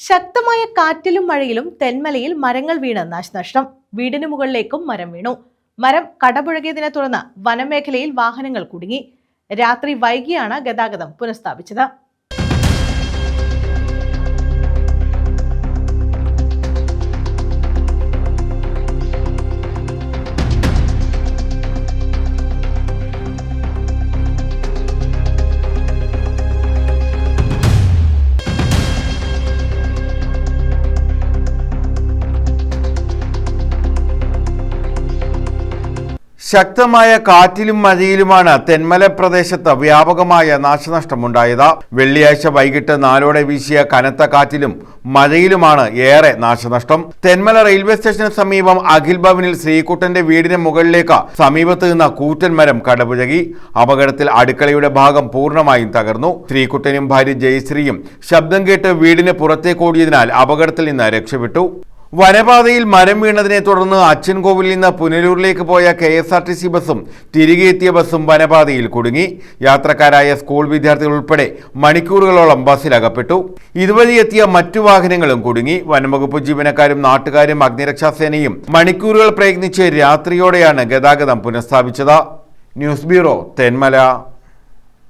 ശക്തമായ കാറ്റിലും മഴയിലും തെന്മലയിൽ മരങ്ങൾ വീണ് നാശനഷ്ടം. വീടിന് മുകളിലേക്കും മരം വീണു. മരം കടപുഴകിയതിനെ തുടർന്ന് വനമേഖലയിൽ വാഹനങ്ങൾ കുടുങ്ങി. രാത്രി വൈകിയാണ് ഗതാഗതം പുനഃസ്ഥാപിച്ചത്. ശക്തമായ കാറ്റിലും മഴയിലുമാണ് തെന്മല പ്രദേശത്ത് വ്യാപകമായ നാശനഷ്ടമുണ്ടായത്. വെള്ളിയാഴ്ച വൈകിട്ട് 4 വീശിയ കനത്ത കാറ്റിലും മഴയിലുമാണ് ഏറെ നാശനഷ്ടം. തെന്മല റെയിൽവേ സ്റ്റേഷന് സമീപം അഖിൽ ഭവനിൽ ശ്രീകുട്ടന്റെ വീടിന് മുകളിലേക്ക് സമീപത്ത് നിന്ന കൂറ്റൻ മരം കടപുഴകി. അപകടത്തിൽ അടുക്കളയുടെ ഭാഗം പൂർണ്ണമായും തകർന്നു. ശ്രീകുട്ടനും ഭാര്യ ജയശ്രീയും ശബ്ദം കേട്ട് വീടിന് പുറത്തേക്കോടിയതിനാൽ അപകടത്തിൽ നിന്ന് രക്ഷപ്പെട്ടു. വനപാതയിൽ മരം വീണതിനെ തുടർന്ന് അച്ചൻകോവിലിൽ നിന്ന് പുനലൂരിലേക്ക് പോയ KSRTC ബസ്സും തിരികെ എത്തിയ ബസ്സും വനപാതയിൽ കുടുങ്ങി. യാത്രക്കാരായ സ്കൂൾ വിദ്യാർത്ഥികൾ ഉൾപ്പെടെ മണിക്കൂറുകളോളം ബസ്സിലകപ്പെട്ടു. ഇതുവഴി എത്തിയ മറ്റു വാഹനങ്ങളും കുടുങ്ങി. വനംവകുപ്പ് ജീവനക്കാരും നാട്ടുകാരും അഗ്നിരക്ഷാസേനയും മണിക്കൂറുകൾ പ്രയത്നിച്ച് രാത്രിയോടെയാണ് ഗതാഗതം പുനഃസ്ഥാപിച്ചത്. News bureau, Thenmala.